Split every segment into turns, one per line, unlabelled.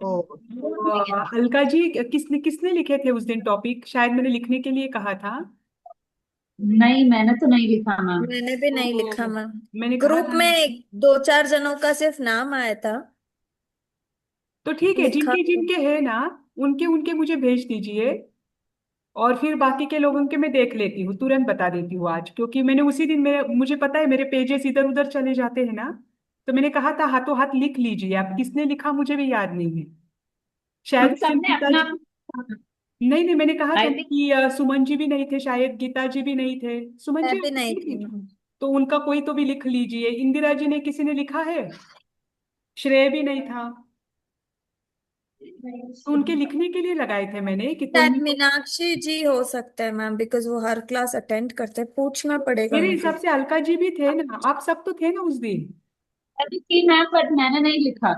ओ तो, अलका जी, किसने किसने लिखे थे उस दिन टॉपिक? शायद मैंने लिखने के लिए कहा था।
नहीं, मैंने तो नहीं लिखा मैम।
मैंने भी नहीं लिखा
तो
मैम।
मैंने कहा
ग्रुप
था
में
ना।
दो चार जनों का सिर्फ नाम आया था।
तो ठीक है,
लिखा।
जिनके जिनके है ना, उनके उनके मुझे भेज दीजिए। और फिर बाकी के लोगों के मैं देख लेती हूँ, तुरंत बता देती हूँ आज, क्योंकि मैंने उसी दिन, मुझे पता है मेरे पेजेस इधर उधर चले जाते हैं ना। तो मैंने कहा था हाथों हाथ लिख लीजिए। आप किसने लिखा मुझे भी याद नहीं है। शायद
हम
उस दिन
सबने
गीता
अपना।
जी। नहीं नहीं, मैंने कहा था
आई
ना
थिंक।
कि सुमन जी भी नहीं थे, शायद गीता जी भी नहीं थे। सुमन
मैं
जी
भी नहीं
नहीं
थी
थी।
मैम।
तो उनका कोई तो भी लिख लीजिए। इंदिरा जी ने किसी ने लिखा है? श्रेय भी नहीं था। तो उनके लिखने के लिए लगाए थे मैंने कि कोई
शायद
नहीं तो।
मीनाक्षी जी हो सकते हैं मैम, बिकॉज वो हर क्लास अटेंड करते हैं, पूछना पड़ेगा
मेरे
उनको।
हिसाब से अलका जी भी थे ना, आप सब तो थे ना उस दिन।
मैंने की मैम, बट मैंने नहीं लिखा।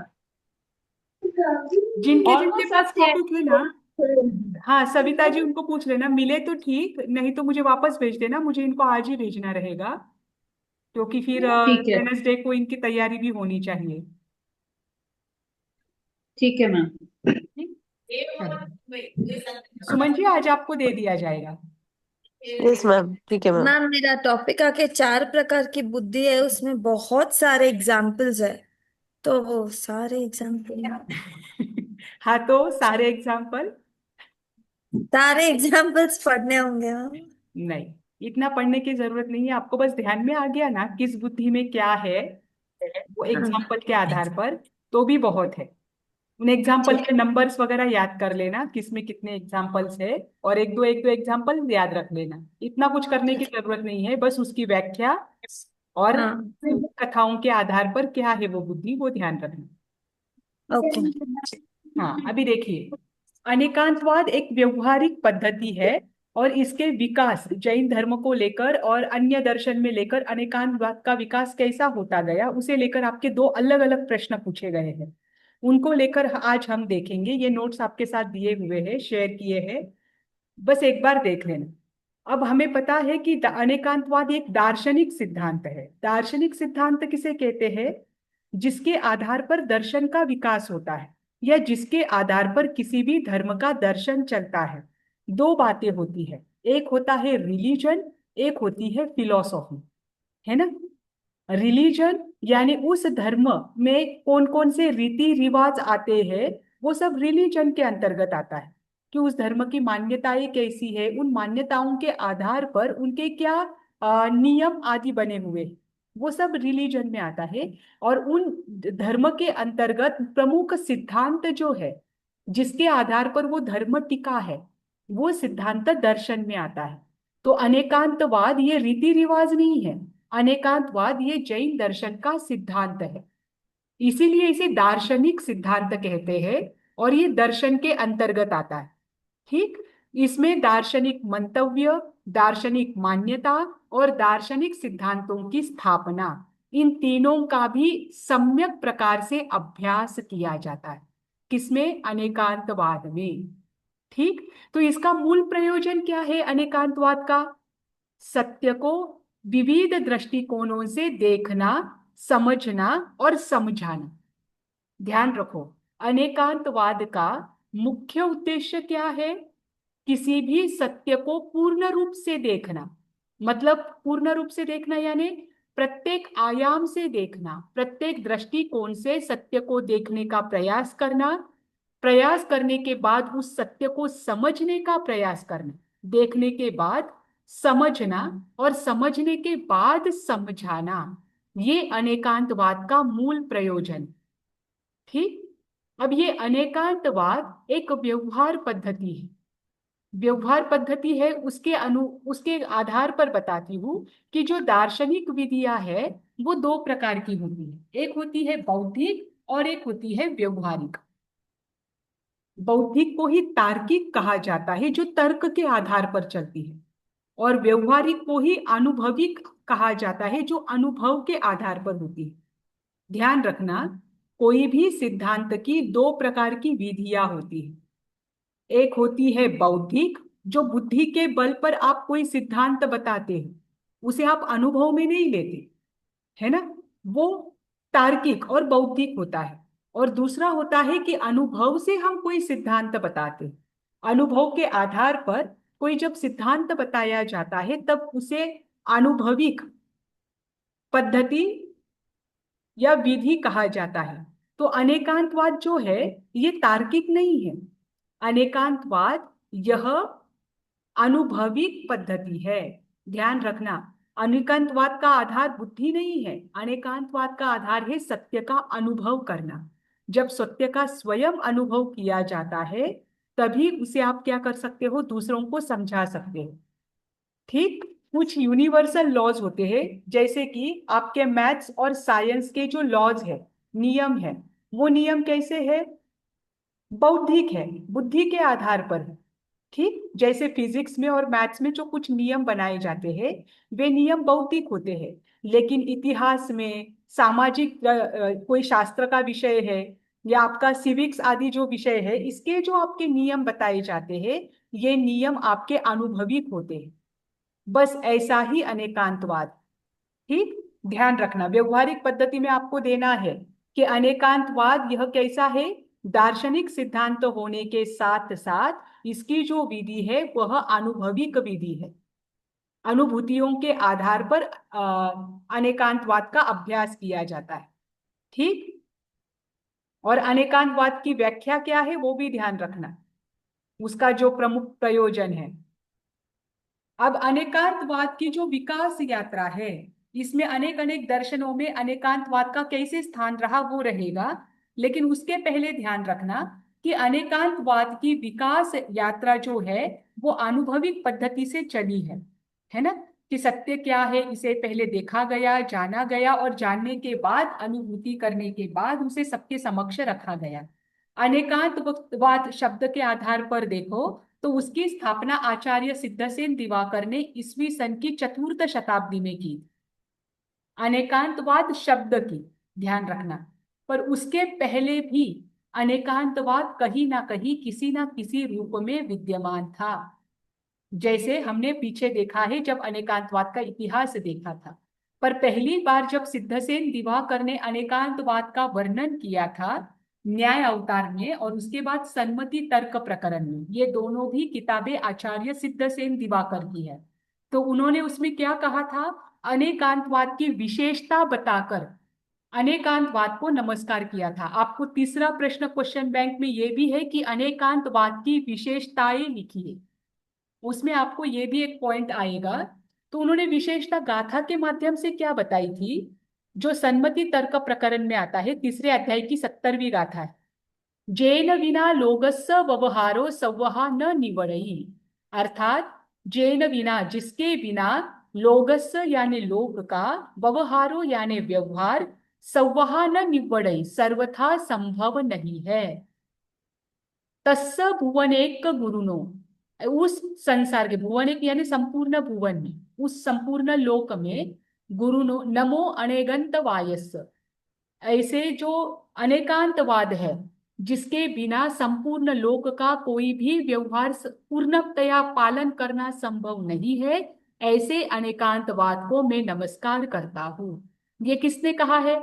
जिनके जिनके
ऑलमोस्ट सब
पास
थे।
टॉपिक है ना। हाँ, सविता जी, उनको पूछ लेना, मिले तो ठीक, नहीं तो मुझे वापस भेज देना, मुझे इनको आज ही भेजना रहेगा। क्योंकि फिर
ठीक है।
वेडनेसडे को इनकी तैयारी भी होनी चाहिए।
ठीक है मैम।
ठीक। चलो, सुमन जी आज आपको दे दिया जाएगा।
यस मैम, ठीक है मैम।
मैम मेरा टॉपिक आके चार प्रकार की बुद्धि है, उसमें बहुत सारे एग्जाम्पल्स है। तो वो सारे एग्जाम्पल,
हाँ, तो सारे एग्जाम्पल।
सारे एग्जाम्पल्स पढ़ने होंगे मैम।
नहीं, इतना पढ़ने की जरूरत नहीं है आपको, बस ध्यान में आ गया ना किस बुद्धि में क्या है, वो
हाँ,
एग्जाम्पल के आधार पर तो भी बहुत है। उन एग्जाम्पल
ठीक
के नंबर्स वगैरह याद कर लेना, किसमें कितने एग्जाम्पल्स है। और एक दो एग्जाम्पल याद रख लेना। इतना कुछ करने की
ठीक।
जरूरत नहीं है, बस उसकी व्याख्या और
हाँ।
कथाओं के आधार पर क्या है वो बुद्धि, वो ध्यान रखना।
ओके।
हाँ, अभी देखिए। अनेकांतवाद एक व्यवहारिक पद्धति है। और इसके विकास जैन धर्म को लेकर और अन्य दर्शन में लेकर अनेकांतवाद का विकास कैसा होता गया, उसे लेकर आपके दो अलग अलग प्रश्न पूछे गए हैं। उनको लेकर आज हम देखेंगे। ये नोट्स आपके साथ दिए हुए हैं, शेयर किए हैं। बस एक बार देख लेना। अब हमें पता है कि अनेकांतवाद एक दार्शनिक सिद्धांत है। दार्शनिक सिद्धांत किसे कहते हैं? जिसके आधार पर दर्शन का विकास होता है, या जिसके आधार पर किसी भी धर्म का दर्शन चलता है। दो बातें होती है, एक होता है रिलीजन, एक होती है फिलॉसॉफी। है ना? रिलीजन यानी उस धर्म में कौन कौन से रीति रिवाज आते हैं, वो सब रिलीजन के अंतर्गत आता है। कि उस धर्म की मान्यताएं कैसी है, उन मान्यताओं के आधार पर उनके क्या नियम आदि बने हुए हैं, वो सब रिलीजन में आता है। और उन धर्म के अंतर्गत प्रमुख सिद्धांत जो है, जिसके आधार पर वो धर्म टिका है, वो सिद्धांत दर्शन में आता है। तो अनेकांतवाद ये रीति रिवाज नहीं है। अनेकांतवाद ये जैन दर्शन का सिद्धांत है। इसीलिए इसे दार्शनिक सिद्धांत कहते हैं। और ये दर्शन के अंतर्गत आता है। ठीक। इसमें दार्शनिक मंतव्य, दार्शनिक मान्यता और दार्शनिक सिद्धांतों की स्थापना, इन तीनों का भी सम्यक प्रकार से अभ्यास किया जाता है। किसमें? अनेकांतवाद में। ठीक। तो इसका मूल प्रयोजन क्या है अनेकांतवाद का? सत्य को विविध दृष्टिकोणों से देखना, समझना और समझाना। ध्यान रखो, अनेकांतवाद का मुख्य उद्देश्य क्या है? किसी भी सत्य को पूर्ण रूप से देखना। मतलब पूर्ण रूप से देखना यानी प्रत्येक आयाम से देखना, प्रत्येक दृष्टिकोण से सत्य को देखने का प्रयास करना। प्रयास करने के बाद उस सत्य को समझने का प्रयास करना। देखने के बाद समझना, और समझने के बाद समझाना। ये अनेकांतवाद का मूल प्रयोजन। ठीक। अब ये अनेकांतवाद एक व्यवहार पद्धति है। व्यवहार पद्धति है, उसके आधार पर बताती हूँ कि जो दार्शनिक विधियां है, वो दो प्रकार की होती है। एक होती है बौद्धिक और एक होती है व्यवहारिक। बौद्धिक को ही तार्किक कहा जाता है, जो तर्क के आधार पर चलती है। और व्यवहारिक को ही अनुभविक कहा जाता है, जो अनुभव के आधार पर होती है। ध्यान रखना, कोई भी सिद्धांत की दो प्रकार की विधियां होती है। एक होती है बौद्धिक, जो बुद्धि के बल पर आप कोई सिद्धांत बताते हो, उसे आप अनुभव में नहीं लेते, है ना? वो तार्किक और बौद्धिक होता है। और दूसरा होता है कि अनुभव से हम कोई सिद्धांत बताते हैं। अनुभव के आधार पर कोई जब सिद्धांत बताया जाता है तब उसे अनुभविक पद्धति या विधि कहा जाता है। तो अनेकांतवाद जो है ये तार्किक नहीं है। अनेकांतवाद यह अनुभविक पद्धति है। ध्यान रखना, अनेकांतवाद का आधार बुद्धि नहीं है, अनेकांतवाद का आधार है सत्य का अनुभव करना। जब सत्य का स्वयं अनुभव किया जाता है तभी उसे आप क्या कर सकते हो, दूसरों को समझा सकते हो। ठीक, कुछ यूनिवर्सल लॉज होते हैं, जैसे कि आपके मैथ्स और साइंस के जो लॉज है, नियम है, वो नियम कैसे है, बौद्धिक है, बुद्धि के आधार पर है। ठीक, जैसे फिजिक्स में और मैथ्स में जो कुछ नियम बनाए जाते हैं वे नियम बौद्धिक होते हैं। लेकिन इतिहास में, सामाजिक कोई शास्त्र का विषय है या आपका सिविक्स आदि जो विषय है, इसके जो आपके नियम बताए जाते हैं ये नियम आपके अनुभविक होते हैं। बस ऐसा ही अनेकांतवाद। ठीक, ध्यान रखना, व्यवहारिक पद्धति में आपको देना है कि अनेकांतवाद यह कैसा है, दार्शनिक सिद्धांत होने के साथ साथ इसकी जो विधि है वह अनुभविक विधि है। अनुभूतियों के आधार पर अनेकांतवाद का अभ्यास किया जाता है। ठीक, और अनेकांतवाद की व्याख्या क्या है वो भी ध्यान रखना, उसका जो प्रमुख प्रयोजन है। अब अनेकांतवाद की जो विकास यात्रा है, इसमें अनेक अनेक दर्शनों में अनेकांतवाद का कैसे स्थान रहा वो रहेगा। लेकिन उसके पहले ध्यान रखना कि अनेकांतवाद की विकास यात्रा जो है वो अनुभविक पद्धति से चली है ना, कि सत्य क्या है इसे पहले देखा गया, जाना गया, और जानने के बाद अनुभूति करने के बाद उसे सबके समक्ष रखा गया। अनेकांतवाद शब्द के आधार पर देखो तो उसकी स्थापना आचार्य सिद्धसेन दिवाकर ने ईस्वी सन की चतुर्थ शताब्दी में की। अनेकांतवाद शब्द की ध्यान रखना, पर उसके पहले भी अनेकांतवाद कहीं ना कहीं किसी ना किसी रूप में विद्यमान था। जैसे हमने पीछे देखा है जब अनेकांतवाद का इतिहास देखा था। पर पहली बार जब सिद्धसेन दिवाकर ने अनेकांतवाद का वर्णन किया था न्याय अवतार में और उसके बाद सन्मति तर्क प्रकरण में, ये दोनों भी किताबें आचार्य सिद्धसेन दिवाकर की है, तो उन्होंने उसमें क्या कहा था, अनेकांतवाद की विशेषता बताकर अनेकांतवाद को नमस्कार किया था। आपको तीसरा प्रश्न क्वेश्चन बैंक में ये भी है कि अनेकांतवाद की विशेषताएं लिखिए, उसमें आपको ये भी एक पॉइंट आएगा। तो उन्होंने विशेषता गाथा के माध्यम से क्या बताई थी, जो सन्मति तर्क प्रकरण में आता है, तीसरे अध्याय की 70वीं गाथा है, जेन विना लोगस्य व्यवहारो संवहा न निवड़ई। अर्थात जेन विना, जिसके बिना, लोगस्य यानी लोग का, व्यवहारो यानी व्यवहार, संवहा न निवड़ई सर्वथा संभव नहीं है। तस्य भुवनेक गुरुनो, उस संसार के, भुवनेक यानी संपूर्ण भुवन में, उस संपूर्ण लोक में, गुरुनो नमो अनेगंत वायस, ऐसे जो अनेकांतवाद है जिसके बिना संपूर्ण लोक का कोई भी व्यवहार पूर्णतया पालन करना संभव नहीं है, ऐसे अनेकांतवाद को मैं नमस्कार करता हूं। ये किसने कहा है,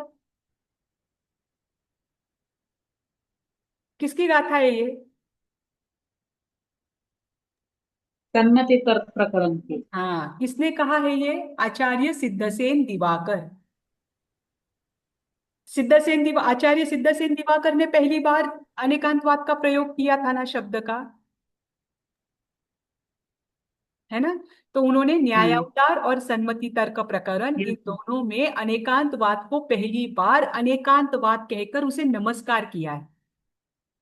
किसकी गाथा है ये,
सन्मति तर्क प्रकरण की।
हाँ किसने कहा है ये, आचार्य सिद्धसेन दिवाकर। आचार्य सिद्धसेन दिवाकर ने पहली बार अनेकांतवाद का प्रयोग किया था ना, शब्द का, है ना। तो उन्होंने
हाँ
न्यायावतार और सन्मति तर्क प्रकरण, इन
बिल्कुल।
दोनों में अनेकांतवाद को पहली बार अनेकांतवाद कहकर उसे नमस्कार किया है।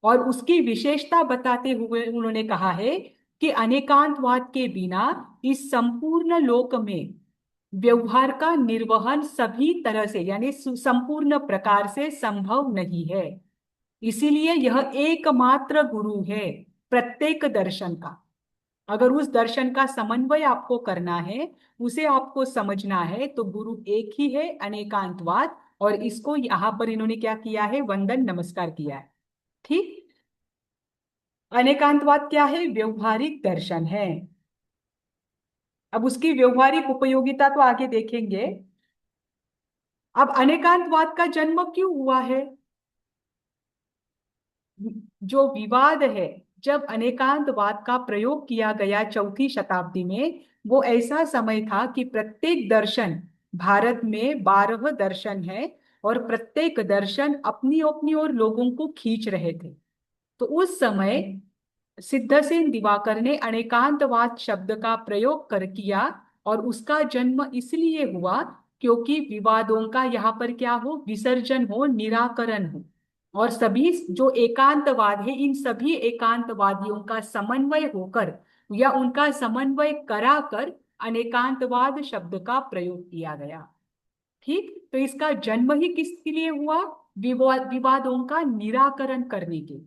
और उसकी विशेषता बताते हुए उन्होंने कहा है कि अनेकांतवाद के बिना इस संपूर्ण लोक में व्यवहार का निर्वहन सभी तरह से यानी संपूर्ण प्रकार से संभव नहीं है। इसीलिए यह एकमात्र गुरु है प्रत्येक दर्शन का। अगर उस दर्शन का समन्वय आपको करना है, उसे आपको समझना है, तो गुरु एक ही है, अनेकांतवाद। और इसको यहां पर इन्होंने क्या किया है, वंदन नमस्कार किया है। ठीक, अनेकांतवाद क्या है, व्यवहारिक दर्शन है। अब उसकी व्यवहारिक उपयोगिता तो आगे देखेंगे। अब अनेकांतवाद का जन्म क्यों हुआ है, जो विवाद है, जब अनेकांतवाद का प्रयोग किया गया चौथी शताब्दी में, वो ऐसा समय था कि प्रत्येक दर्शन, भारत में 12 दर्शन है, और प्रत्येक दर्शन अपनी अपनी ओर लोगों को खींच रहे थे। तो उस समय सिद्धसेन दिवाकर ने अनेकांतवाद शब्द का प्रयोग कर किया, और उसका जन्म इसलिए हुआ क्योंकि विवादों का यहाँ पर क्या हो, विसर्जन हो, निराकरण हो, और सभी जो एकांतवाद है, इन सभी एकांतवादियों का समन्वय होकर या उनका समन्वय कराकर अनेकांतवाद शब्द का प्रयोग किया गया। ठीक, तो इसका जन्म ही किसके लिए हुआ, विवादों का निराकरण करने के,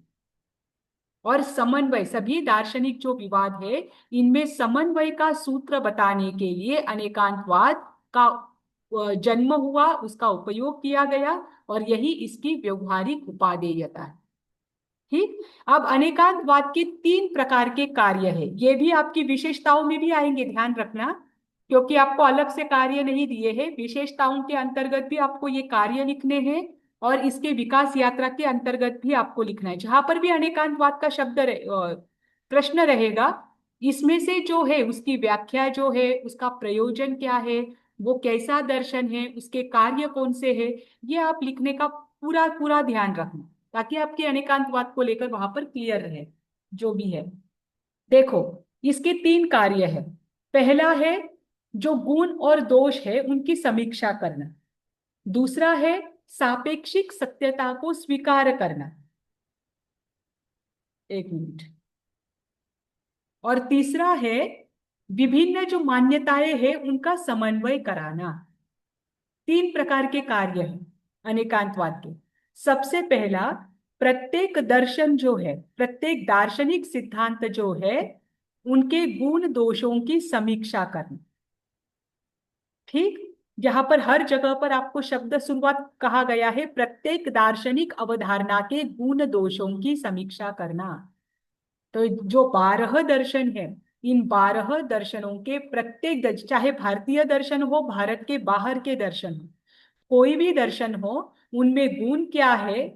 और समन्वय, सभी दार्शनिक जो विवाद है इनमें समन्वय का सूत्र बताने के लिए अनेकांतवाद का जन्म हुआ, उसका उपयोग किया गया, और यही इसकी व्यवहारिक उपादेयता है। ठीक, अब अनेकांतवाद के 3 प्रकार के कार्य है, ये भी आपकी विशेषताओं में भी आएंगे, ध्यान रखना, क्योंकि आपको अलग से कार्य नहीं दिए हैं, विशेषताओं के अंतर्गत भी आपको ये कार्य लिखने हैं, और इसके विकास यात्रा के अंतर्गत भी आपको लिखना है। जहां पर भी अनेकांतवाद का प्रश्न रहेगा, इसमें से जो है उसकी व्याख्या जो है, उसका प्रयोजन क्या है, वो कैसा दर्शन है, उसके कार्य कौन से है, ये आप लिखने का पूरा पूरा ध्यान रखना, ताकि आपके अनेकांतवाद को लेकर वहां पर क्लियर रहे जो भी है। देखो, इसके 3 कार्य है। पहला है जो गुण और दोष है उनकी समीक्षा करना। दूसरा है सापेक्षिक सत्यता को स्वीकार करना। एक मिनट। और तीसरा है विभिन्न जो मान्यताएं हैं उनका समन्वय कराना। 3 प्रकार के कार्य हैं अनेकांतवाद के। सबसे पहला, प्रत्येक दर्शन जो है, प्रत्येक दार्शनिक सिद्धांत जो है, उनके गुण दोषों की समीक्षा करना। ठीक, यहाँ पर हर जगह पर आपको शब्द शुरुआत कहा गया है, प्रत्येक दार्शनिक अवधारणा के गुण दोषों की समीक्षा करना। तो जो 12 दर्शन है, इन 12 दर्शनों के प्रत्येक चाहे भारतीय दर्शन हो, भारत के बाहर के दर्शन हो, कोई भी दर्शन हो, उनमें गुण क्या है,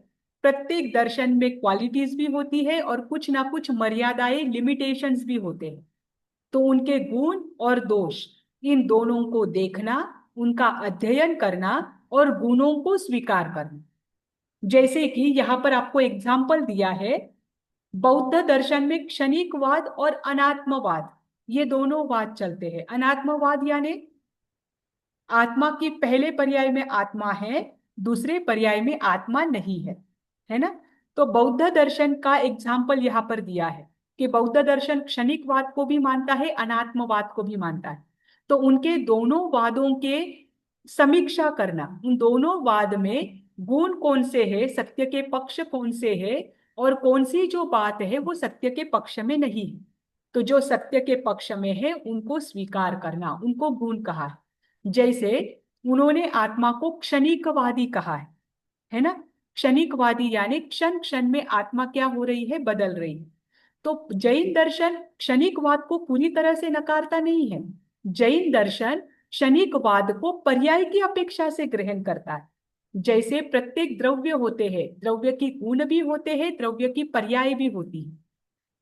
प्रत्येक दर्शन में क्वालिटीज भी होती है और कुछ ना कुछ मर्यादाएं, लिमिटेशंस भी होते हैं। तो उनके गुण और दोष, इन दोनों को देखना, उनका अध्ययन करना और गुणों को स्वीकार करना। जैसे कि यहाँ पर आपको एग्जाम्पल दिया है, बौद्ध दर्शन में क्षणिकवाद और अनात्मवाद, ये दोनों वाद चलते हैं। अनात्मवाद यानी आत्मा की पहले पर्याय में आत्मा है, दूसरे पर्याय में आत्मा नहीं है ना। तो बौद्ध दर्शन का एग्जाम्पल यहाँ पर दिया है कि बौद्ध दर्शन क्षणिकवाद को भी मानता है, अनात्मवाद को भी मानता है। तो उनके दोनों वादों के समीक्षा करना, उन दोनों वाद में गुण कौन से है, सत्य के पक्ष कौन से है, और कौन सी जो बात है वो सत्य के पक्ष में नहीं है। तो जो सत्य के पक्ष में है उनको स्वीकार करना, उनको गुण कहा है। जैसे उन्होंने आत्मा को क्षणिकवादी कहा है ना। क्षणिकवादी यानी क्षण क्षण में आत्मा क्या हो रही है, बदल रही है। तो जैन दर्शन क्षणिकवाद को पूरी तरह से नकारता नहीं है। जैन दर्शन क्षणिकवाद को पर्याय की अपेक्षा से ग्रहण करता है। जैसे प्रत्येक द्रव्य होते हैं, द्रव्य की गुण भी होते हैं, द्रव्य की पर्याय भी होती है।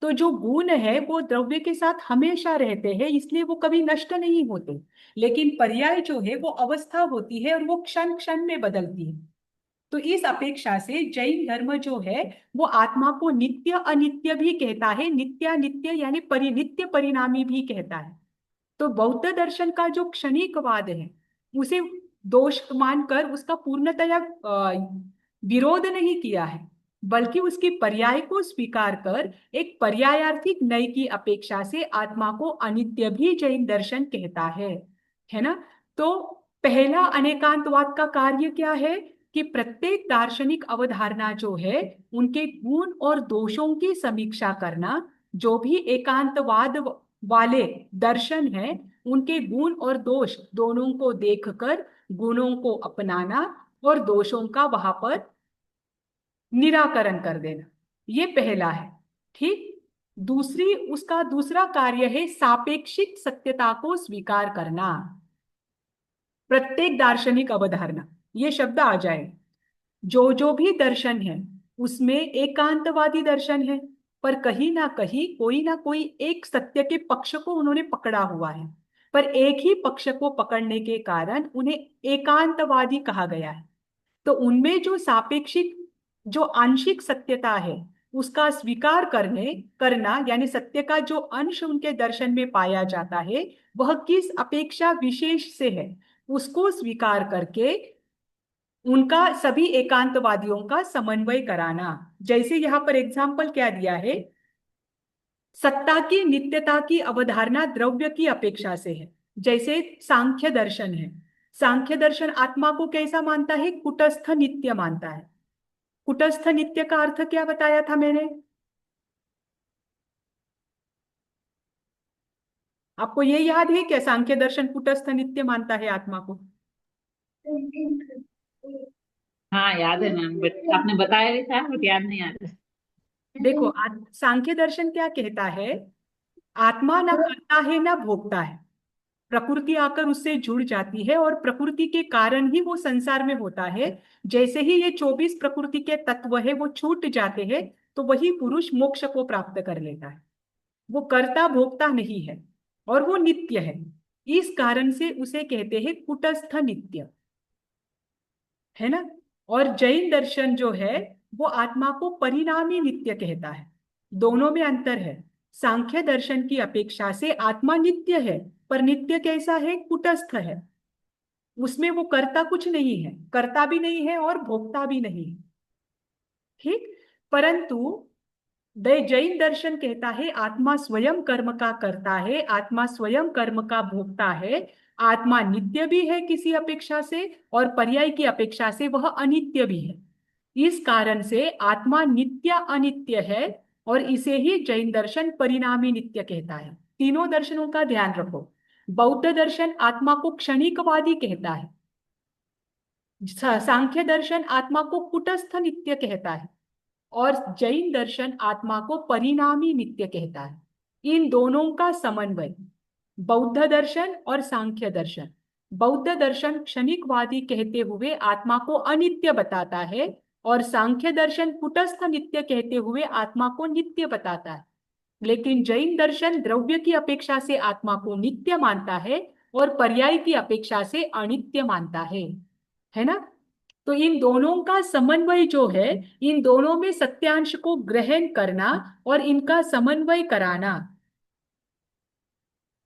तो जो गुण है वो द्रव्य के साथ हमेशा रहते हैं, इसलिए वो कभी नष्ट नहीं होते। लेकिन पर्याय जो है वो अवस्था होती है और वो क्षण क्षण में बदलती है। तो इस अपेक्षा से जैन धर्म जो है वो आत्मा को नित्य अनित्य भी कहता है, नित्यानित्य यानी नित्य परिणामी भी कहता है। तो बौद्ध दर्शन का जो क्षणिकवाद है उसे दोष मानकर उसका पूर्णतया विरोध नहीं किया है, बल्कि उसकी पर्याय को स्वीकार कर एक पर्यायार्थिक नय की अपेक्षा से आत्मा को अनित्य भी जैन दर्शन कहता है ना। तो पहला अनेकांतवाद का कार्य क्या है कि प्रत्येक दार्शनिक अवधारणा जो है उनके गुण और दोषों की समीक्षा करना। जो भी एकांतवाद वाले दर्शन है उनके गुण और दोष दोनों को देखकर गुणों को अपनाना और दोषों का वहां पर निराकरण कर देना, ये पहला है। ठीक, उसका दूसरा कार्य है सापेक्षिक सत्यता को स्वीकार करना। प्रत्येक दार्शनिक अवधारणा, ये शब्द आ जाए, जो भी दर्शन है उसमें एकांतवादी दर्शन है, पर कहीं ना कोई एक सत्य के पक्ष को उन्होंने पकड़ा हुआ है। पर एक ही पक्ष को पकड़ने के कारण उन्हें एकांतवादी कहा गया है। तो उनमें जो सापेक्षिक, जो आंशिक सत्यता है, उसका स्वीकार करने करना, यानी सत्य का जो अंश उनके दर्शन में पाया जाता है, वह किस अपेक्षा विशेष से है, उसको स्वीकार करके उनका सभी एकांतवादियों का समन्वय कराना। जैसे यहाँ पर एग्जाम्पल क्या दिया है, सत्ता की नित्यता की अवधारणा द्रव्य की अपेक्षा से है। जैसे सांख्य दर्शन है, सांख्य दर्शन आत्मा को कैसा मानता है, कुटस्थ नित्य मानता है। कुटस्थ नित्य का अर्थ क्या बताया था मैंने, आपको ये याद है क्या, सांख्य दर्शन कुटस्थ नित्य मानता है आत्मा को?
हाँ याद है मैम, बट आपने बताया भी था बट याद नहीं आ रहा।
देखो, सांख्य दर्शन क्या कहता है, आत्मा ना करता है ना भोगता है, प्रकृति आकर उससे जुड़ जाती है और प्रकृति के कारण ही वो संसार में होता है। जैसे ही ये 24 प्रकृति के तत्व है वो छूट जाते हैं, तो वही पुरुष मोक्ष को प्राप्त कर लेता है। वो कर्ता भोक्ता नहीं है और वो नित्य है। इस कारण से उसे कहते हैं कुटस्थ नित्य, है ना। और जैन दर्शन जो है वो आत्मा को परिणामी नित्य कहता है। दोनों में अंतर है। सांख्य दर्शन की अपेक्षा से आत्मा नित्य है, पर नित्य कैसा है, कुटस्थ है। उसमें वो कर्ता कुछ नहीं है, कर्ता भी नहीं है और भोक्ता भी नहीं है। ठीक। परंतु जैन दर्शन कहता है आत्मा स्वयं कर्म का करता है, आत्मा स्वयं कर्म का भोगता है। आत्मा नित्य भी है किसी अपेक्षा से, और पर्याय की अपेक्षा से वह अनित्य भी है। इस कारण से आत्मा नित्य अनित्य है, और इसे ही जैन दर्शन परिणामी नित्य कहता है। तीनों दर्शनों का ध्यान रखो। बौद्ध दर्शन आत्मा को क्षणिकवादी कहता है, सांख्य दर्शन आत्मा को कुटस्थ नित्य कहता है, और जैन दर्शन आत्मा को परिणामी नित्य कहता है। इन दोनों का समन्वय, बौद्ध दर्शन और सांख्य दर्शन, बौद्ध दर्शन क्षणिकवादी कहते हुए आत्मा को अनित्य बताता है, और सांख्य दर्शन कुटस्थ नित्य कहते हुए आत्मा को नित्य बताता है। लेकिन जैन दर्शन द्रव्य की अपेक्षा से आत्मा को नित्य मानता है और पर्याय की अपेक्षा से अनित्य मानता है ना। तो इन दोनों का समन्वय जो है, इन दोनों में सत्यांश को ग्रहण करना और इनका समन्वय कराना,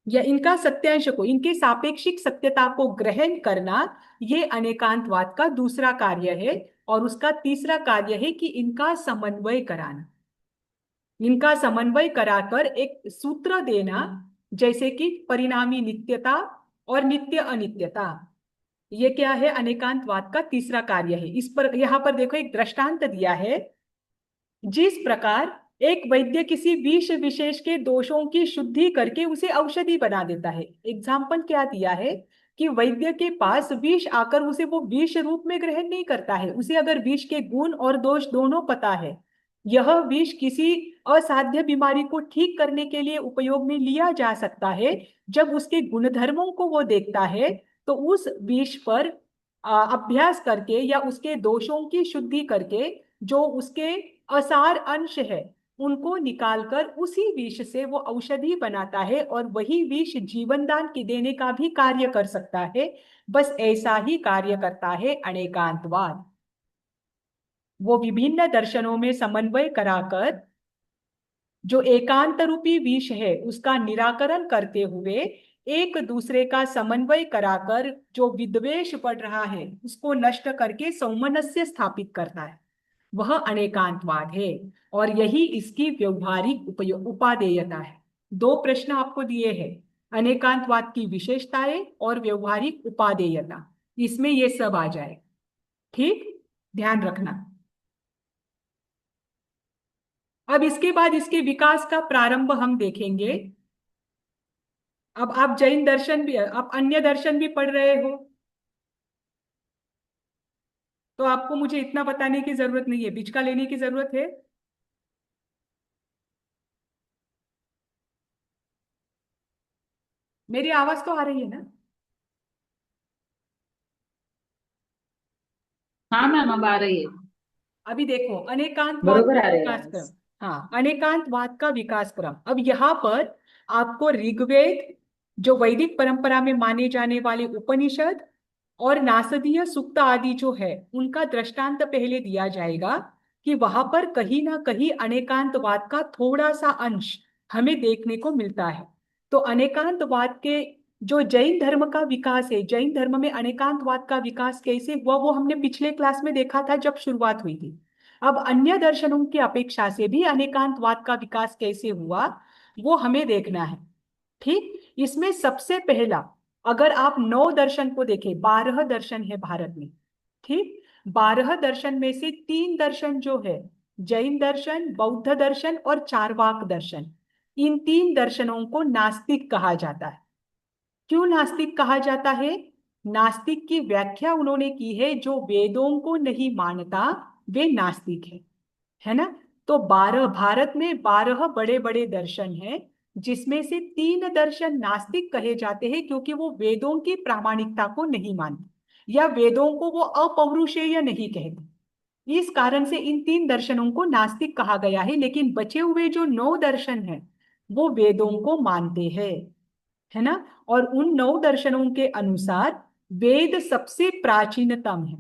या इनका सत्यांश को, इनके सापेक्षिक सत्यता को ग्रहण करना, ये अनेकांतवाद का दूसरा कार्य है। और उसका तीसरा कार्य है कि इनका समन्वय कराना, इनका समन्वय कराकर एक सूत्र देना, जैसे कि परिणामी नित्यता और नित्य अनित्यता। ये क्या है, अनेकांतवाद का तीसरा कार्य है। इस पर यहाँ पर देखो एक दृष्टांत दिया है। जिस प्रकार एक वैद्य किसी विष विशेष के दोषों की शुद्धि करके उसे औषधि बना देता है, एग्जाम्पल क्या दिया है कि वैद्य के पास विष आकर उसे वो विष रूप में ग्रहण नहीं करता है, उसे अगर विष के गुण और दोष दोनों पता है, यह विष किसी असाध्य बीमारी को ठीक करने के लिए उपयोग में लिया जा सकता है, जब उसके गुणधर्मों को वो देखता है, तो उस विष पर अभ्यास करके या उसके दोषों की शुद्धि करके जो उसके असार अंश है उनको निकालकर उसी विष से वो औषधि बनाता है, और वही विष जीवन दान की देने का भी कार्य कर सकता है। बस ऐसा ही कार्य करता है अनेकांतवाद। वो विभिन्न दर्शनों में समन्वय कराकर जो एकांत रूपी विष है उसका निराकरण करते हुए, एक दूसरे का समन्वय कराकर जो विद्वेष बढ़ रहा है उसको नष्ट करके सौमनस्य स्थापित करता है, वह अनेकांतवाद है। और यही इसकी व्यवहारिक उपादेयता है। दो प्रश्न आपको दिए हैं, अनेकांतवाद की विशेषताएं और व्यवहारिक उपादेयता, इसमें ये सब आ जाए। ठीक, ध्यान रखना। अब इसके बाद इसके विकास का प्रारंभ हम देखेंगे। अब आप जैन दर्शन भी, आप अन्य दर्शन भी पढ़ रहे हो, तो आपको मुझे इतना बताने की जरूरत नहीं है, बीच का लेने की जरूरत है। मेरी आवाज तो आ रही है ना?
हाँ मैम अब आ रही है।
अभी देखो अनेकांतवाद
बरोबर
का
आ रहे हैं
विकास
आवाज।
क्रम। हाँ, अनेकांतवाद का विकास क्रम। अब यहाँ पर आपको ऋग्वेद, जो वैदिक परंपरा में माने जाने वाले उपनिषद, और नासदीय सुक्त आदि जो है उनका दृष्टांत पहले दिया जाएगा कि वहां पर कहीं ना कहीं अनेकांतवाद का थोड़ा सा अंश हमें देखने को मिलता है। तो अनेकांतवाद के जो जैन धर्म का विकास है, जैन धर्म में अनेकांतवाद का विकास कैसे हुआ वो हमने पिछले क्लास में देखा था जब शुरुआत हुई थी। अब अन्य दर्शनों की अपेक्षा से भी अनेकांतवाद का विकास कैसे हुआ वो हमें देखना है। ठीक, इसमें सबसे पहला, अगर आप 9 दर्शन को देखें, 12 दर्शन है भारत में। ठीक, 12 दर्शन में से 3 दर्शन जो है, जैन दर्शन, बौद्ध दर्शन और चार्वाक दर्शन, इन 3 दर्शनों को नास्तिक कहा जाता है। क्यों नास्तिक कहा जाता है? नास्तिक की व्याख्या उन्होंने की है, जो वेदों को नहीं मानता वे नास्तिक है ना। तो 12, भारत में 12 बड़े बड़े दर्शन हैं, जिसमें से 3 दर्शन नास्तिक कहे जाते हैं क्योंकि वो वेदों की प्रामाणिकता को नहीं मानते या वेदों को वो अपौरुषेय नहीं कहते। इस कारण से इन 3 दर्शनों को नास्तिक कहा गया है। लेकिन बचे हुए जो 9 दर्शन हैं वो वेदों को मानते हैं, है ना। और उन 9 दर्शनों के अनुसार वेद सबसे प्राचीनतम है।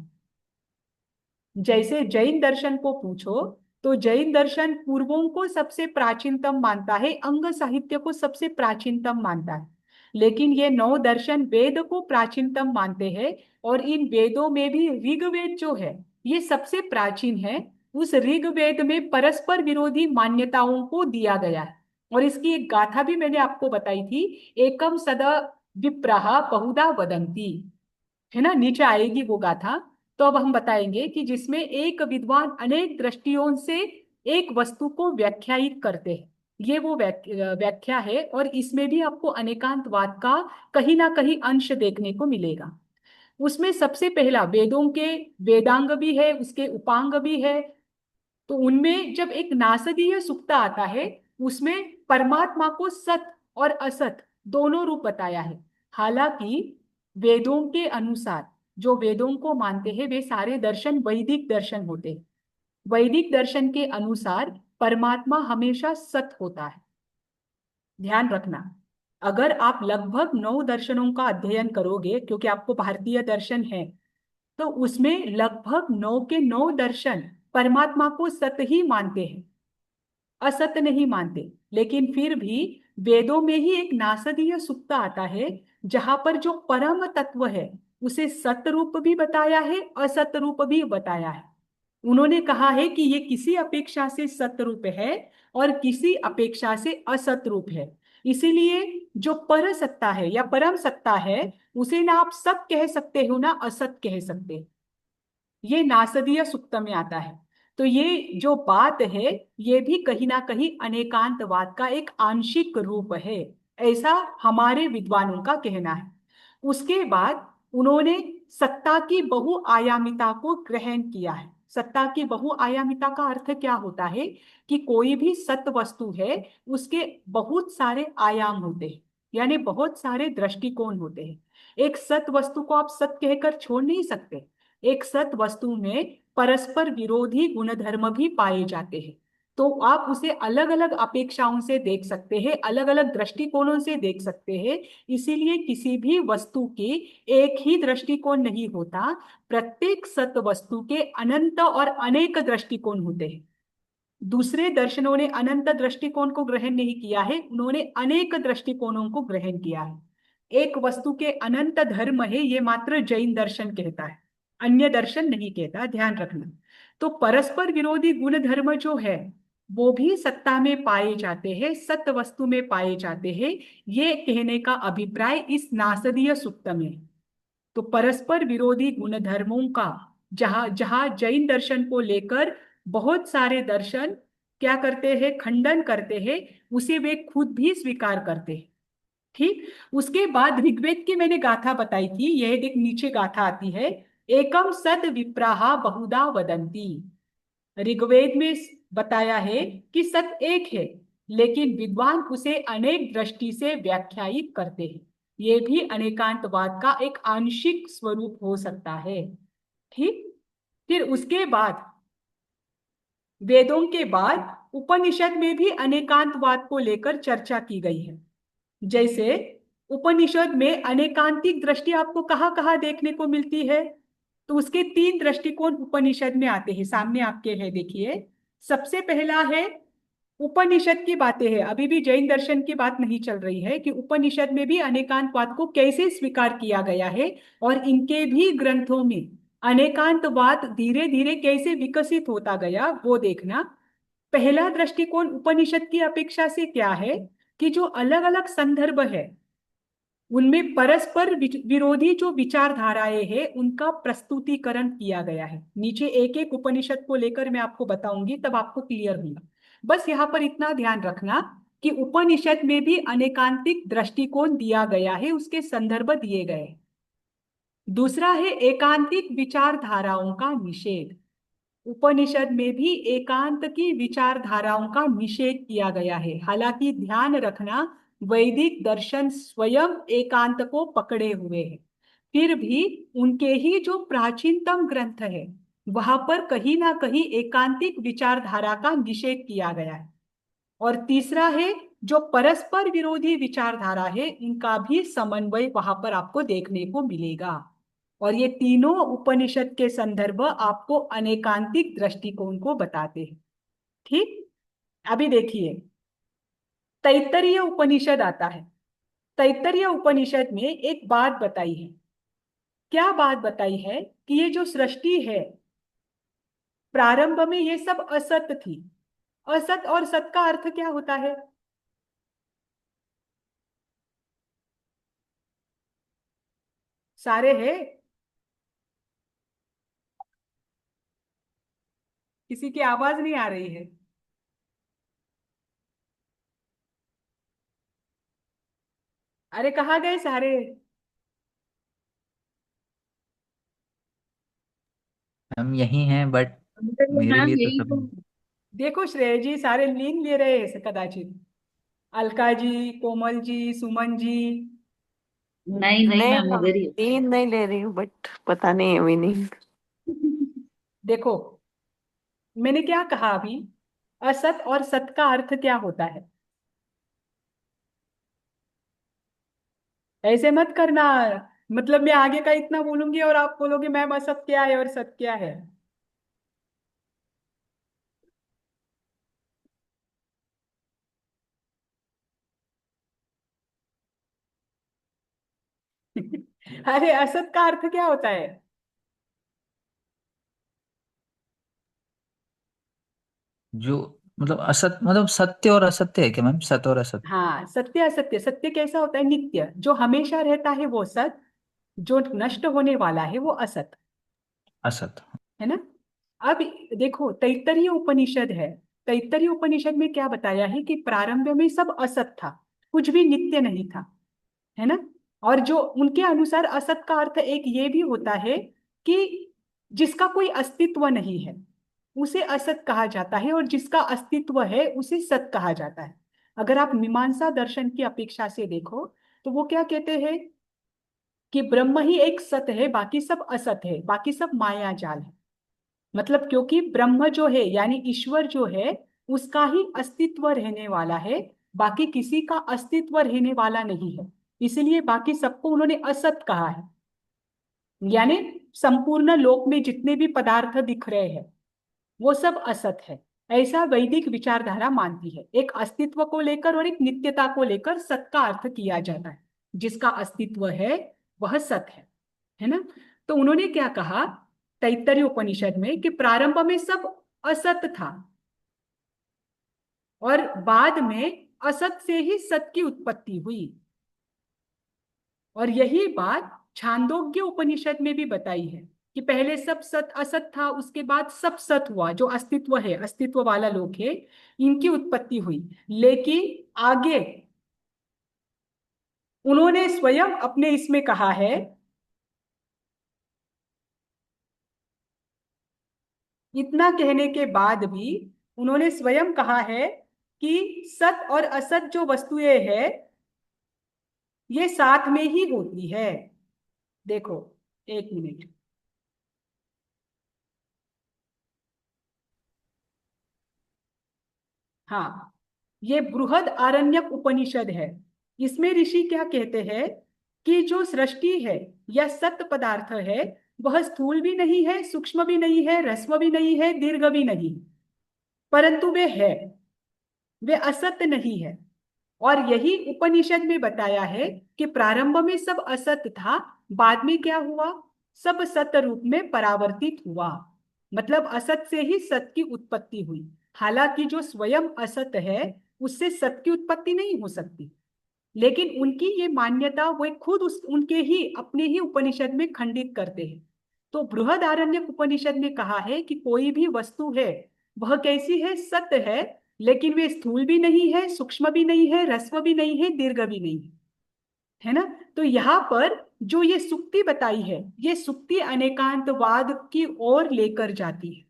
जैसे जैन दर्शन को पूछो तो जैन दर्शन पूर्वों को सबसे प्राचीनतम मानता है, अंग साहित्य को सबसे प्राचीनतम मानता है। लेकिन ये 9 दर्शन वेद को प्राचीनतम मानते हैं। और इन वेदों में भी ऋग्वेद जो है ये सबसे प्राचीन है। उस ऋग्वेद में परस्पर विरोधी मान्यताओं को दिया गया है। और इसकी एक गाथा भी मैंने आपको बताई थी, एकम सदा विप्रहा बहुधा वदंती, है ना, नीचे आएगी वो गाथा। तो अब हम बताएंगे कि जिसमें एक विद्वान अनेक दृष्टियों से एक वस्तु को व्याख्यायित करते हैं, ये वो व्याख्या है। और इसमें भी आपको अनेकांतवाद का कहीं ना कहीं अंश देखने को मिलेगा। उसमें सबसे पहला वेदों के वेदांग भी है, उसके उपांग भी है। तो उनमें जब एक नासदीय सुक्त आता है उसमें परमात्मा को सत और असत दोनों रूप बताया है। हालांकि वेदों के अनुसार, जो वेदों को मानते हैं वे सारे दर्शन वैदिक दर्शन होते हैं। वैदिक दर्शन के अनुसार परमात्मा हमेशा सत होता है। ध्यान रखना, अगर आप लगभग 9 दर्शनों का अध्ययन करोगे, क्योंकि आपको भारतीय दर्शन है, तो उसमें लगभग 9 के 9 दर्शन परमात्मा को सत ही मानते हैं, असत नहीं मानते। लेकिन फिर भी वेदों में ही एक नासदीय सुक्त आता है जहां पर जो परम तत्व है उसे सत रूप भी बताया है, असत रूप भी बताया है। उन्होंने कहा है कि ये किसी अपेक्षा से सत रूप है और किसी अपेक्षा से असत रूप है। इसीलिए जो पर सत्ता है या परम सत्ता है उसे ना आप सत कह सकते हो ना असत कह सकते। ये नासदीय सुक्त में आता है। तो ये जो बात है ये भी कहीं ना कहीं अनेकांतवाद का एक आंशिक रूप है, ऐसा हमारे विद्वानों का कहना है। उसके बाद उन्होंने सत्ता की बहुआयामिता को ग्रहण किया है। सत्ता की बहुआयामिता का अर्थ क्या होता है कि कोई भी सत वस्तु है उसके बहुत सारे आयाम होते हैं, यानी बहुत सारे दृष्टिकोण होते हैं। एक सत वस्तु को आप सत कहकर छोड़ नहीं सकते। एक सत वस्तु में परस्पर विरोधी गुणधर्म भी पाए जाते हैं। तो आप उसे अलग अलग अपेक्षाओं से देख सकते हैं, अलग अलग दृष्टिकोणों से देख सकते हैं। इसीलिए किसी भी वस्तु की एक ही दृष्टिकोण नहीं होता। प्रत्येक सत वस्तु के अनंत और अनेक दृष्टिकोण होते हैं। दूसरे दर्शनों ने अनंत दृष्टिकोण को ग्रहण नहीं किया है, उन्होंने अनेक दृष्टिकोणों को ग्रहण किया है। एक वस्तु के अनंत धर्म है ये मात्र जैन दर्शन कहता है, अन्य दर्शन नहीं कहता, ध्यान रखना। तो परस्पर विरोधी गुण धर्म जो है वो भी सत्ता में पाए जाते हैं, सत्य वस्तु में पाए जाते हैं, ये कहने का अभिप्राय इस नासदीय सुक्त में। तो परस्पर विरोधी गुण धर्मों का जहां जहां जैन दर्शन को लेकर बहुत सारे दर्शन क्या करते हैं, खंडन करते हैं, उसे वे खुद भी स्वीकार करते हैं। ठीक, उसके बाद ऋग्वेद की मैंने गाथा बताई थी, यह एक नीचे गाथा आती है, एकम सद विप्राहा बहुधा वदंती। ऋग्वेद में बताया है कि सत एक है, लेकिन विद्वान उसे अनेक दृष्टि से व्याख्यायित करते हैं। ये भी अनेकांतवाद का एक आंशिक स्वरूप हो सकता है। ठीक, फिर उसके बाद वेदों के बाद उपनिषद में भी अनेकांतवाद को लेकर चर्चा की गई है। जैसे उपनिषद में अनेकांतिक दृष्टि आपको कहाँ कहाँ देखने को मिलती है? तो उसके तीन दृष्टिकोण उपनिषद में आते हैं, सामने आपके है, देखिए। सबसे पहला है, उपनिषद की बातें हैं, अभी भी जैन दर्शन की बात नहीं चल रही है, कि उपनिषद में भी अनेकांतवाद को कैसे स्वीकार किया गया है और इनके भी ग्रंथों में अनेकांतवाद धीरे धीरे कैसे विकसित होता गया, वो देखना। पहला दृष्टिकोण उपनिषद की अपेक्षा से क्या है, कि जो अलग अलग संदर्भ है उनमें परस्पर विरोधी जो विचारधाराएं हैं उनका प्रस्तुतिकरण किया गया है। नीचे एक एक उपनिषद को लेकर मैं आपको बताऊंगी, तब आपको क्लियर होगा। बस यहाँ पर इतना ध्यान रखना कि उपनिषद में भी अनेकांतिक दृष्टिकोण दिया गया है, उसके संदर्भ दिए गए हैं। दूसरा है एकांतिक विचारधाराओं का निषेध। उपनिषद में भी एकांत की विचारधाराओं का निषेध किया गया है। हालांकि ध्यान रखना, वैदिक दर्शन स्वयं एकांत को पकड़े हुए है, फिर भी उनके ही जो प्राचीनतम ग्रंथ है वहां पर कहीं ना कहीं एकांतिक विचारधारा का निषेध किया गया है। और तीसरा है, जो परस्पर विरोधी विचारधारा है इनका भी समन्वय वहां पर आपको देखने को मिलेगा। और ये तीनों उपनिषद के संदर्भ आपको अनेकांतिक दृष्टिकोण को बताते हैं। ठीक, अभी देखिए, तैत्तरीय उपनिषद आता है। तैत्तरीय उपनिषद में एक बात बताई है। क्या बात बताई है? कि ये जो सृष्टि है, प्रारंभ में ये सब असत थी। असत और सत का अर्थ क्या होता है? सारे है? किसी की आवाज नहीं आ रही है। अरे कहाँ गए सारे?
हम यही हैं, बट मेरे
मैम
लिए तो
यही
सब।
तो।
देखो श्रेय जी सारे नींद ले रहे हैं कदाचित। अलका जी, कोमल जी, सुमन जी।
नहीं नहीं
नहीं
मैम,
मैम,
इधर ही
नींद नहीं ले रही हूँ, बट पता नहीं अभी नींद।
देखो, मैंने क्या कहा अभी? असत और सत का अर्थ क्या होता है? ऐसे मत करना, मतलब मैं आगे का इतना बोलूंगी और आप बोलोगे मैम असत क्या है और सत क्या है। अरे असत का अर्थ क्या होता है?
जो मतलब असत, मतलब सत्य और असत्य है क्या मैम? सत्य और असत्य।
हाँ, सत्य असत्य। सत्य कैसा होता है? नित्य, जो हमेशा रहता है वो सत, जो नष्ट होने वाला है वो असत,
असत।
है ना? अब देखो, तैत्तरीय उपनिषद है। तैत्तरीय उपनिषद में क्या बताया है? कि प्रारंभ में सब असत था, कुछ भी नित्य नहीं था, है ना? और जो उनके अनुसार असत का अर्थ एक ये भी होता है कि जिसका कोई अस्तित्व नहीं है उसे असत कहा जाता है, और जिसका अस्तित्व है उसे सत कहा जाता है। अगर आप मीमांसा दर्शन की अपेक्षा से देखो तो वो क्या कहते हैं? कि ब्रह्म ही एक सत है, बाकी सब असत है, बाकी सब माया जाल है। मतलब क्योंकि ब्रह्म जो है यानी ईश्वर जो है उसका ही अस्तित्व रहने वाला है, बाकी किसी का अस्तित्व रहने वाला नहीं है। इसलिए बाकी सबको उन्होंने असत कहा है। यानी संपूर्ण लोक में जितने भी पदार्थ दिख रहे हैं वो सब असत है, ऐसा वैदिक विचारधारा मानती है। एक अस्तित्व को लेकर और एक नित्यता को लेकर सत का अर्थ किया जाता है। जिसका अस्तित्व है वह सत है ना? तो उन्होंने क्या कहा तैत्तरीय उपनिषद में? कि प्रारंभ में सब असत था और बाद में असत से ही सत की उत्पत्ति हुई। और यही बात छांदोग्य उपनिषद में भी बताई है कि पहले सब सत असत था, उसके बाद सब सत हुआ, जो अस्तित्व है, अस्तित्व वाला लोक है, इनकी उत्पत्ति हुई। लेकिन आगे उन्होंने स्वयं अपने इसमें कहा है, इतना कहने के बाद भी उन्होंने स्वयं कहा है कि सत और असत जो वस्तुएं हैं ये साथ में ही होती है। देखो, एक मिनट। हाँ, ये बृहद आरण्यक उपनिषद है। इसमें ऋषि क्या कहते हैं कि जो सृष्टि है या सत्य पदार्थ है वह स्थूल भी नहीं है, सूक्ष्म भी नहीं है, ह्रस्व भी नहीं है, दीर्घ भी नहीं, परंतु वे है, वे असत्य नहीं है। और यही उपनिषद में बताया है कि प्रारंभ में सब असत्य था, बाद में क्या हुआ, सब सत्य रूप में परावर्तित हुआ। मतलब असत से ही सत्य की उत्पत्ति हुई। हालांकि जो स्वयं असत्य है उससे सत्य की उत्पत्ति नहीं हो सकती, लेकिन उनकी ये मान्यता वे खुद उनके ही अपने ही उपनिषद में खंडित करते हैं। तो बृहदारण्यक उपनिषद ने कहा है कि कोई भी वस्तु है वह कैसी है, सत्य है, लेकिन वे स्थूल भी नहीं है, सूक्ष्म भी नहीं है, ह्रस्व भी नहीं है, दीर्घ भी नहीं है, है ना। तो यहाँ पर जो ये सुक्ति बताई है, ये सुक्ति अनेकांतवाद की ओर लेकर जाती है।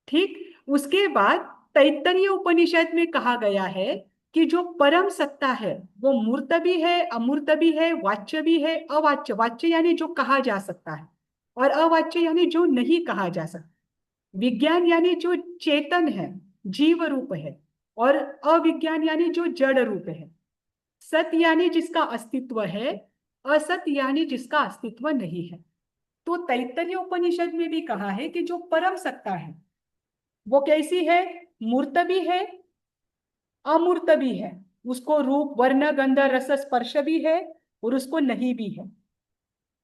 ठीक, उसके बाद तैत्तरीय उपनिषद में कहा गया है कि जो परम सत्ता है वो मूर्त भी है, अमूर्त भी है, वाच्य भी है, अवाच्य, वाच्य यानी जो कहा जा सकता है, और अवाच्य यानी जो नहीं कहा जा सकता। विज्ञान यानी जो चेतन है, जीव रूप है, और अविज्ञान यानी जो जड़ रूप है। सत्य यानी जिसका अस्तित्व है, असत्य यानी जिसका अस्तित्व नहीं है। तो तैत्तरीय उपनिषद में भी कहा है कि जो परम सत्ता है वो कैसी है, मूर्त भी है, अमूर्त भी है, उसको रूप वर्ण गंध रस स्पर्श भी है, और उसको नहीं भी है।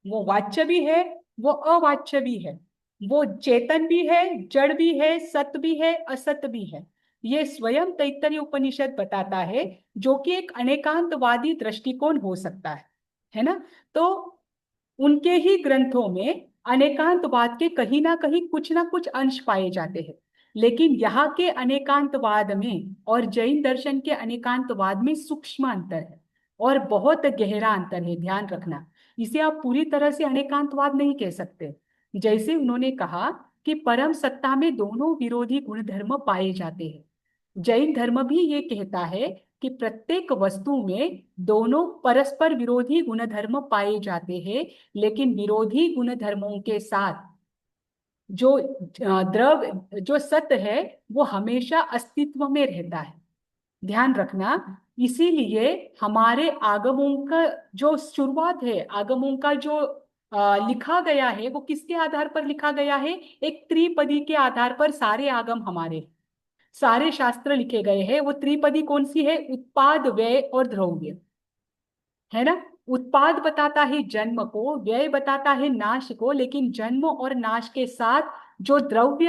वो वाच्य भी है, वो अवाच्य भी है, वो चेतन भी है, जड़ भी है, सत्य भी है, असत्य भी है। ये स्वयं तैत्तरीय उपनिषद बताता है, जो कि एक अनेकांतवादी दृष्टिकोण हो सकता है ना। तो उनके ही ग्रंथों में अनेकांतवाद के कहीं ना कुछ अंश पाए जाते हैं, लेकिन यहाँ के अनेकांतवाद में और जैन दर्शन के अनेकांतवाद में सूक्ष्म अंतर है और बहुत गहरा अंतर है, ध्यान रखना। इसे आप पूरी तरह से अनेकांतवाद नहीं कह सकते। जैसे उन्होंने कहा कि परम सत्ता में दोनों विरोधी गुणधर्म पाए जाते हैं, जैन धर्म भी ये कहता है कि प्रत्येक वस्तु में दोनों परस्पर विरोधी गुणधर्म पाए जाते हैं, लेकिन विरोधी गुणधर्मों के साथ जो जो सत्य है वो हमेशा अस्तित्व में रहता है। ध्यान रखना। इसीलिए हमारे आगमों का जो शुरुआत है, आगमों का जो लिखा गया है वो किसके आधार पर लिखा गया है, एक त्रिपदी के आधार पर सारे आगम हमारे सारे शास्त्र लिखे गए हैं। वो त्रिपदी कौन सी है, उत्पाद, व्यय और द्रव्य, है ना। उत्पाद बताता है जन्म को, व्यय बताता है नाश को, लेकिन जन्म और नाश के साथ जो द्रव्य